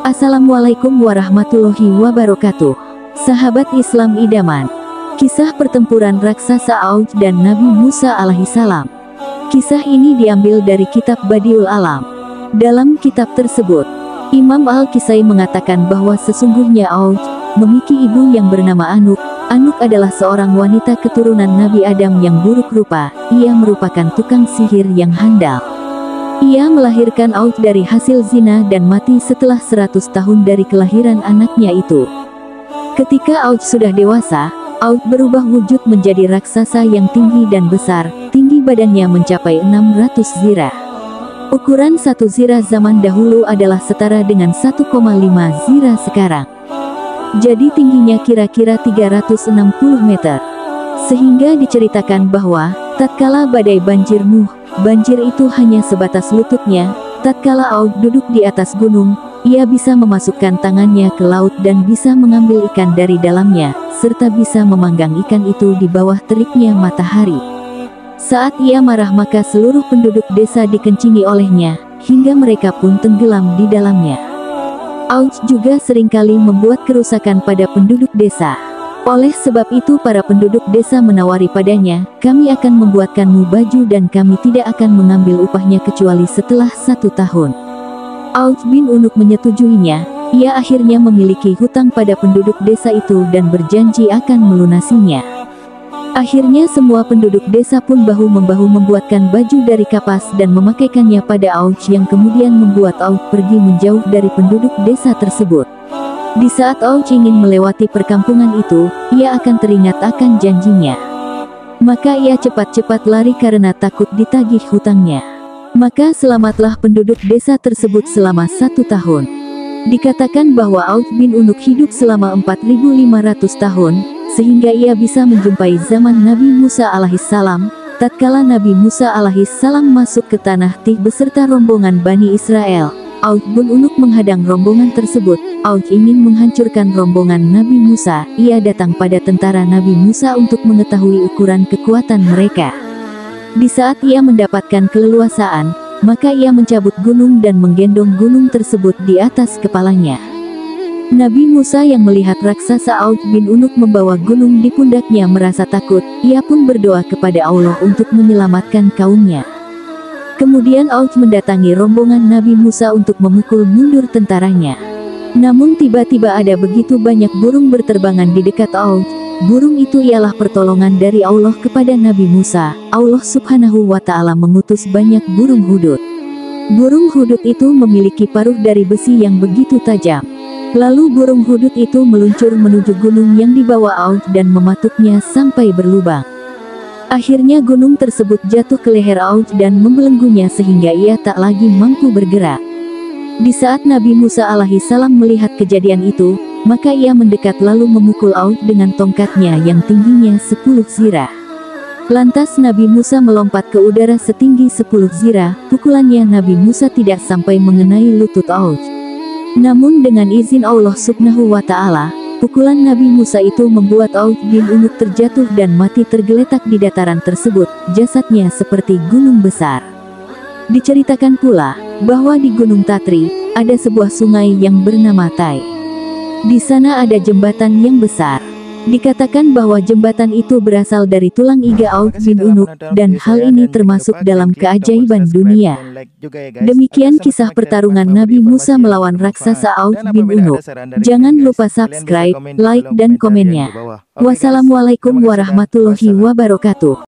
Assalamualaikum warahmatullahi wabarakatuh. Sahabat Islam idaman, kisah pertempuran raksasa Auj dan Nabi Musa alaihissalam. Kisah ini diambil dari kitab Badiul Alam. Dalam kitab tersebut, Imam Al-Kisai mengatakan bahwa sesungguhnya Auj memiliki ibu yang bernama Anuk. Anuk adalah seorang wanita keturunan Nabi Adam yang buruk rupa. Ia merupakan tukang sihir yang handal. Ia melahirkan Auj dari hasil zina dan mati setelah 100 tahun dari kelahiran anaknya itu. Ketika Auj sudah dewasa, Auj berubah wujud menjadi raksasa yang tinggi dan besar. Tinggi badannya mencapai 600 zirah. Ukuran satu zirah zaman dahulu adalah setara dengan 1,5 zirah sekarang. Jadi tingginya kira-kira 360 meter. Sehingga diceritakan bahwa, tatkala badai banjir Nuh, banjir itu hanya sebatas lututnya. Tatkala Auj duduk di atas gunung, ia bisa memasukkan tangannya ke laut dan bisa mengambil ikan dari dalamnya, serta bisa memanggang ikan itu di bawah teriknya matahari. Saat ia marah maka seluruh penduduk desa dikencingi olehnya, hingga mereka pun tenggelam di dalamnya. Auj juga seringkali membuat kerusakan pada penduduk desa. Oleh sebab itu para penduduk desa menawari padanya, kami akan membuatkanmu baju dan kami tidak akan mengambil upahnya kecuali setelah 1 tahun. Auj bin Unuk menyetujuinya. Ia akhirnya memiliki hutang pada penduduk desa itu dan berjanji akan melunasinya. Akhirnya semua penduduk desa pun bahu-membahu membuatkan baju dari kapas dan memakaikannya pada Auj yang kemudian membuat Auj pergi menjauh dari penduduk desa tersebut. Di saat Auj ingin melewati perkampungan itu, ia akan teringat akan janjinya. Maka ia cepat-cepat lari karena takut ditagih hutangnya. Maka selamatlah penduduk desa tersebut selama 1 tahun. Dikatakan bahwa Auj bin Unuk hidup selama 4.500 tahun, sehingga ia bisa menjumpai zaman Nabi Musa alaihissalam. Tatkala Nabi Musa alaihissalam masuk ke tanah Tih beserta rombongan Bani Israel, Auj bin Unuk menghadang rombongan tersebut. Auj ingin menghancurkan rombongan Nabi Musa. Ia datang pada tentara Nabi Musa untuk mengetahui ukuran kekuatan mereka. Di saat ia mendapatkan keleluasaan, maka ia mencabut gunung dan menggendong gunung tersebut di atas kepalanya. Nabi Musa yang melihat raksasa Auj bin Unuk membawa gunung di pundaknya merasa takut. Ia pun berdoa kepada Allah untuk menyelamatkan kaumnya. Kemudian Auj mendatangi rombongan Nabi Musa untuk memukul mundur tentaranya. Namun tiba-tiba ada begitu banyak burung berterbangan di dekat Auj. Burung itu ialah pertolongan dari Allah kepada Nabi Musa. Allah subhanahu wa ta'ala mengutus banyak burung hudud. Burung hudud itu memiliki paruh dari besi yang begitu tajam. Lalu burung hudud itu meluncur menuju gunung yang dibawa Auj dan mematuknya sampai berlubang. Akhirnya gunung tersebut jatuh ke leher Auj dan membelenggunya sehingga ia tak lagi mampu bergerak. Di saat Nabi Musa alaihissalam melihat kejadian itu, maka ia mendekat lalu memukul Auj dengan tongkatnya yang tingginya 10 zirah. Lantas Nabi Musa melompat ke udara setinggi 10 zirah. Pukulannya Nabi Musa tidak sampai mengenai lutut Auj. Namun dengan izin Allah subhanahu wa ta'ala, pukulan Nabi Musa itu membuat Auj bin Unuk terjatuh dan mati tergeletak di dataran tersebut. Jasadnya seperti gunung besar. Diceritakan pula bahwa di Gunung Tatri ada sebuah sungai yang bernama Tai. Di sana ada jembatan yang besar. Dikatakan bahwa jembatan itu berasal dari tulang iga Auj bin Unuk, dan hal ini termasuk dalam keajaiban dunia. Demikian kisah pertarungan Nabi Musa melawan raksasa Auj bin Unuk. Jangan lupa subscribe, like dan komennya. Wassalamualaikum warahmatullahi wabarakatuh.